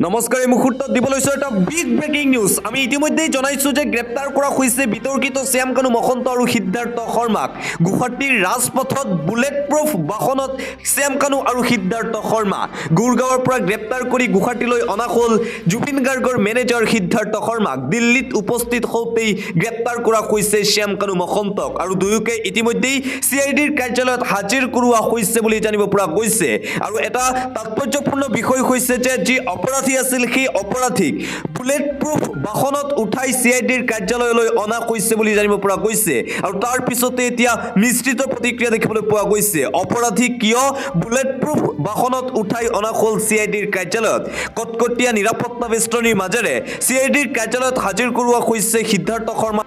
নমস্কাৰ এই মুহূৰ্তত দিব লৈছো এটা বিগ ব্ৰেকিং নিউজ। আমি ইতিমধ্যেই জনাইছো যে গ্ৰেপ্তাৰ কৰা হৈছে বিতৰ্কিত শ্যাম কানু মহন্ত আৰু সিদ্ধাৰ্থ শৰ্মাক। গুৱাহাটীৰ ৰাজপথত বুলেট প্ৰুফ বাহনত শ্যাম কানু আৰু সিদ্ধাৰ্থ শৰ্মা। গুৰগাঁৱৰ পৰা গ্ৰেপ্তাৰ কৰি গুৱাহাটীলৈ অনা হ'ল জুবিন গাৰ্গৰ মেনেজাৰ সিদ্ধাৰ্থ শৰ্মাক। দিল্লীত উপস্থিত হওঁতেই গ্ৰেপ্তাৰ কৰা হৈছে শ্যাম কানু মহন্তক আৰু দুয়োকে ইতিমধ্যেই CIDৰ কাৰ্যালয়ত হাজিৰ কৰোৱা হৈছে বুলি জানিব পৰা গৈছে। আৰু এটা তাৎপৰ্যপূৰ্ণ বিষয় হৈছে যে যি অপৰাধী আছিল সেই অপৰাধীক বুলেট প্ৰুফ বাহনত উঠাই CIDৰ কাৰ্যালয়লৈ অনা হৈছে বুলি জানিব পৰা গৈছে। আৰু তাৰ পিছতে এতিয়া মিশ্ৰিত প্ৰতিক্ৰিয়া দেখিবলৈ পোৱা গৈছে। অপৰাধী কিয় বুলেট প্ৰুফ বাহনত উঠাই অনা হ'ল CIDৰ কাৰ্যালয়ত? কটকটীয়া নিৰাপত্তা বেষ্টনীৰ মাজেৰে CIDৰ কাৰ্যালয়ত হাজিৰ কৰোৱা হৈছে সিদ্ধাৰ্থ শৰ্মা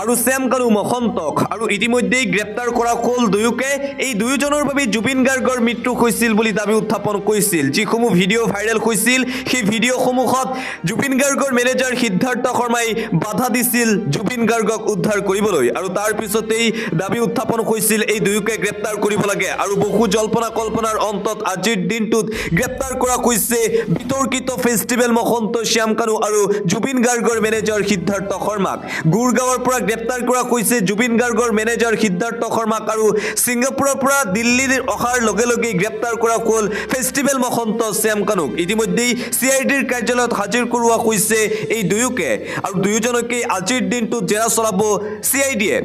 আৰু শ্যাম কানু মহন্তক। আৰু ইতিমধ্যেই গ্ৰেপ্তাৰ কৰা হ'ল দুয়োকে। এই দুয়োজনৰ বাবে জুবিন গাৰ্গৰ মৃত্যু হৈছিল বুলি দাবী উত্থাপন কৰিছিল। যিসমূহ ভিডিঅ' ভাইৰেল হৈছিল সেই ভিডিঅ'সমূহত জুবিন গাৰ্গৰ মেনেজাৰ সিদ্ধাৰ্থ শৰ্মাই বাধা দিছিল জুবিন গাৰ্গক উদ্ধাৰ কৰিবলৈ। আৰু তাৰ পিছতেই দাবী উত্থাপন হৈছিল এই দুয়োকে গ্ৰেপ্তাৰ কৰিব লাগে। আৰু বহু জল্পনা কল্পনাৰ অন্তত আজিৰ দিনটোত গ্ৰেপ্তাৰ কৰা হৈছে বিতৰ্কিত ফেষ্টিভেল মহন্ত শ্যাম কানু আৰু জুবিন গাৰ্গৰ মেনেজাৰ সিদ্ধাৰ্থ শৰ্মাক। গুৰগাঁৱৰ পৰা গ্ৰেপ্তাৰ কৰা হৈছে জুবিন গাৰ্গৰ মেনেজাৰ সিদ্ধাৰ্থ শৰ্মাক আৰু ছিংগাপুৰৰ পৰা দিল্লীৰ অহাৰ লগে লগে গ্ৰেপ্তাৰ কৰা হ'ল ফেষ্টিভেল মহন্ত শ্যাম কানুক। ইতিমধ্যেই CIDৰ কাৰ্যালয়ত হাজিৰ কৰোৱা হৈছে এই দুয়োকে আৰু দুয়োজনকে আজিৰ দিনটোত জেৰা চলাব CIDয়ে।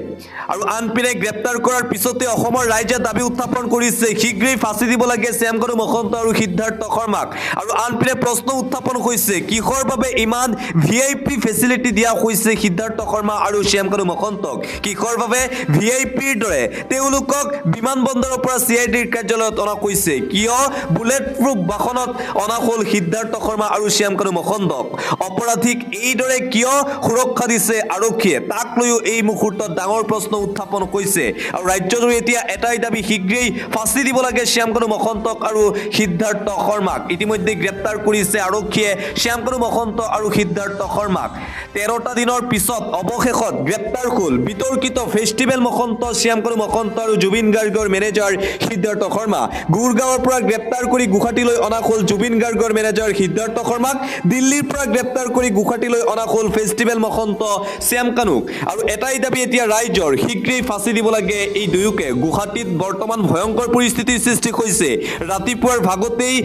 আৰু আনপিনে গ্ৰেপ্তাৰ কৰাৰ পিছতে অসমৰ ৰাইজে দাবী উত্থাপন কৰিছে শীঘ্ৰেই ফাঁচি দিব লাগে শ্যাম কানু মহন্ত আৰু সিদ্ধাৰ্থ শৰ্মাক। আৰু আনপিনে প্ৰশ্ন উত্থাপন হৈছে কিহৰ বাবে ইমান VIP ফেচিলিটি দিয়া হৈছে সিদ্ধাৰ্থ শৰ্মা আৰু শ্যাম কানু মহন্তক? কিহৰ বাবে VIPৰ দৰে তেওঁলোকক বিমানবন্দৰৰ পৰা CIDৰ কাৰ্যালয়ত অনা হৈছে? কিয় বুলেট প্ৰুফ বাহনত অনা হ'ল সিদ্ধাৰ্থ শৰ্মা আৰু শ্যাম কানু মহন্তক? অপৰাধীক এইদৰে কিয় সুৰক্ষা দিছে আৰক্ষীয়ে? তাক লৈও এই মুহূৰ্তত ডাঙৰ প্ৰশ্ন উত্থাপন হৈছে। আৰু ৰাজ্যজুৰি এতিয়া এটাই দাবী শীঘ্ৰেই ফাঁচি দিব লাগে শ্যাম কানু মহন্তক আৰু সিদ্ধাৰ্থ শৰ্মাক। ইতিমধ্যে গ্ৰেপ্তাৰ কৰিছে আৰক্ষীয়ে শ্যাম কানু মহন্ত আৰু সিদ্ধাৰ্থ শৰ্মাক। 13টা দিনৰ পিছত অৱশেষত গ্ৰেপ্তাৰ হ'ল বিতৰ্কিত ফেষ্টিভেল মহন্ত শ্যাম কানু মহন্ত আৰু জুবিন গাৰ্গৰ মেনেজাৰ সিদ্ধাৰ্থ শৰ্মা। গুৰগাঁৱৰ পৰা গ্ৰেপ্তাৰ কৰি গুৱাহাটীলৈ অনা হ'ল জুবিন গাৰ্গৰ মেনেজাৰ সিদ্ধাৰ্থ শৰ্মাক। দিল্লীৰ পৰা গ্ৰেপ্তাৰ কৰি গুৱাহাটীলৈ অনা হ'ল ফেষ্টিভেল মহন্ত শ্যাম কানুক। আৰু এটাই দাবী এতিয়া ৰাইজৰ শীঘ্ৰেই ফাঁচি দিব লাগে এই দুয়োকে। গুৱাহাটীত বৰ্তমান ভয়ংকৰ পৰিস্থিতিৰ সৃষ্টি হৈছে। ৰাতিপুৱাৰ ভাগতেই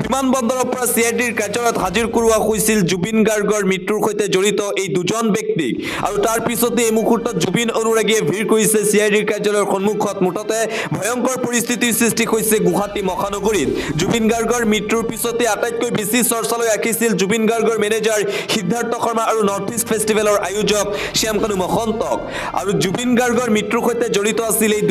বিমানবন্দৰৰ পৰা CIDৰ কাৰ্যালয়ত হাজিৰ কৰোৱা হৈছিল জুবিন গাৰ্গৰ মৃত্যুৰ সৈতে জড়িত এই দুজন ব্যক্তিক। আৰু তাৰ পিছতে এই মুহূৰ্তত জুবিন অনুৰাগীয়ে ভিৰ কৰিছে CIDৰ কাৰ্যালয়ৰ সন্মুখত। মুঠতে ভয়ংকৰ পৰিস্থিতিৰ সৃষ্টি হৈছে গুৱাহাটী মহানগৰীত। জুবিন গাৰ্গৰ মৃত্যুৰ পিছতে আটাইতকৈ বেছি চৰ্চালৈ ৰাখিছিল জুবিন গাৰ্গৰ মেনেজাৰ সিদ্ধাৰ্থ শৰ্মা আৰু নৰ্থ ইষ্ট ফেষ্টিভেলৰ আয়োজক শ্যাম কানু মহন্তক। আৰু জুবিন গাৰ্গৰ মৃত্যুৰ সৈতে জড়িত আছিল এই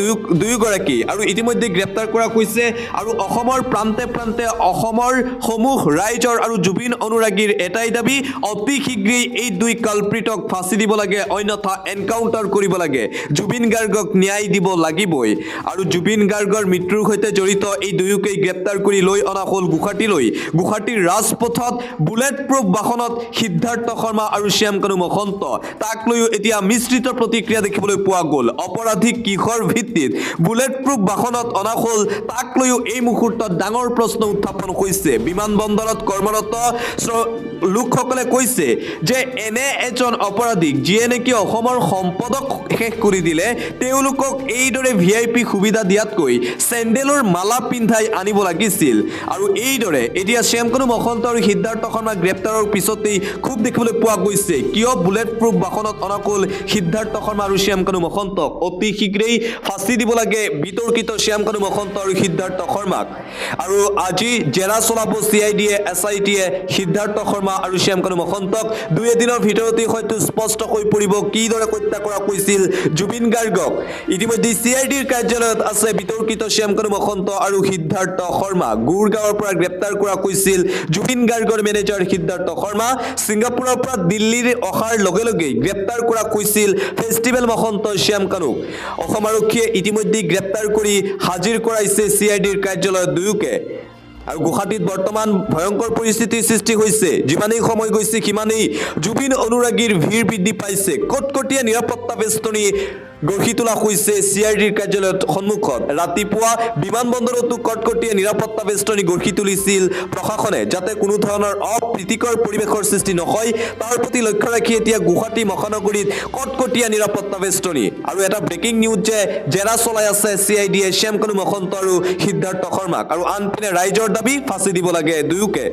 দুয়োগৰাকী। আৰু ইতিমধ্যে গ্ৰেপ্তাৰ কৰা হৈছে। আৰু অসমৰ প্ৰান্তে প্ৰান্তে অসমৰ সমূহ ৰাইজৰ আৰু জুবিন অনুৰাগীৰ এটাই দাবী অতি শীঘ্ৰেই এই দুই কালপ্ৰিটক ফাঁচি দিব লাগে, অন্যথা এনকাউণ্টাৰ কৰিব লাগে। জুবিন গাৰ্গক ন্যায় দিব লাগিবই। আৰু জুবিন গাৰ্গৰ মৃত্যুৰ সৈতে জড়িত এই দুয়োকেই গ্ৰেপ্তাৰ কৰি লৈ অনা হ'ল গুৱাহাটীলৈ। গুৱাহাটীৰ ৰাজপথত বুলেট প্ৰুফ বাহনত সিদ্ধাৰ্থ শৰ্মা আৰু শ্যাম কানু মহন্ত। তাক লৈও এতিয়া মিশ্ৰিত প্ৰতিক্ৰিয়া দেখিবলৈ পোৱা গ'ল। অপৰাধীক কিহৰ ভিত্তিত বুলেট প্ৰুফ বাহনত অনা হ'ল তাক লৈও এই মুহূৰ্তত ডাঙৰ প্ৰশ্ন উত্থাপন হৈছে। বিমানবন্দৰত কৰ্মৰত লোকসকলে কৈছে যে এনে এজন অপৰাধীক যিয়ে নেকি অসমৰ সম্পদক শেষ কৰি দিলে তেওঁলোকক এইদৰে VIP সুবিধা দিয়াতকৈ চেণ্ডেলৰ মালা পিন্ধাই আনিব লাগিছিল। আৰু এইদৰে এতিয়া শ্যাম কানু মহন্ত আৰু সিদ্ধাৰ্থ শৰ্মা গ্ৰেপ্তাৰৰ পিছতেই খুব দেখিবলৈ পোৱা গৈছে কিয় বুলেট প্ৰুফ বাহনত অনা হ'ল সিদ্ধাৰ্থ শৰ্মা আৰু শ্যাম কানু মহন্তক। অতি শীঘ্ৰেই ফাঁচি দিব লাগে বিতৰ্কিত শ্যাম কানু মহন্ত আৰু সিদ্ধাৰ্থ শৰ্মাক। আৰু আজি জেৰা চলাব CIDয়ে SITয়ে সিদ্ধাৰ্থ শৰ্মা আৰু শ্যাম কানু মহন্তক। 2 এদিনৰ ভিতৰতেই হয়তো স্পষ্ট হৈ পৰিব কিদৰে হত্যা কৰা হৈছিল জুবিন গাৰ্গক। ইতিমধ্যে CIDৰ কাৰ্যালয়ত আছে বিতৰ্কিত শ্যাম কানু মহন্ত আৰু সিদ্ধাৰ্থ শৰ্মা। গুৰগাঁৱৰ পৰা গ্ৰেপ্তাৰ কৰা হৈছিল জুবিন গাৰ্গৰ মেনেজাৰ সিদ্ধাৰ্থ শৰ্মা। ছিংগাপুৰৰ পৰা দিল্লীৰ অহাৰ লগে লগেই গ্ৰেপ্তাৰ কৰা হৈছিল ফেষ্টিভেল মহন্ত শ্যাম কানুক। অসম আৰক্ষীয়ে ইতিমধ্যে গ্ৰেপ্তাৰ কৰি হাজিৰ কৰাইছে CIDৰ কাৰ্যালয়ত দুয়োকে। আৰু গুৱাহাটীত বৰ্তমান ভয়ংকৰ পৰিস্থিতিৰ সৃষ্টি হৈছে। যিমানেই সময় গৈছে সিমানেই জুবিন অনুৰাগীৰ ভিৰ বৃদ্ধি পাইছে। কটকটীয়া নিৰাপত্তা বেষ্টনী গঢ়ি তোলা হৈছে CIDৰ কাৰ্যালয়ৰ সন্মুখত ৰাতিপুৱা বিমানবন্দৰতো কটকটীয়া নিৰাপত্তা বেষ্টনী গঢ়ি তুলিছিল প্ৰশাসনে যাতে কোনো ধৰণৰ অপ্ৰীতিকৰ পৰিৱেশৰ সৃষ্টি নহয় তাৰ প্ৰতি লক্ষ্য ৰাখি এতিয়া গুৱাহাটী মহানগৰীত কটকটীয়া নিৰাপত্তা বেষ্টনী আৰু এটা ব্ৰেকিং নিউজ যে জেৰা চলাই আছে CIDয়ে শ্যামকানু মহন্ত আৰু সিদ্ধাৰ্থ শৰ্মাক আৰু আনপিনে ৰাইজৰ দাবী ফাঁচি দিব লাগে দুয়োকে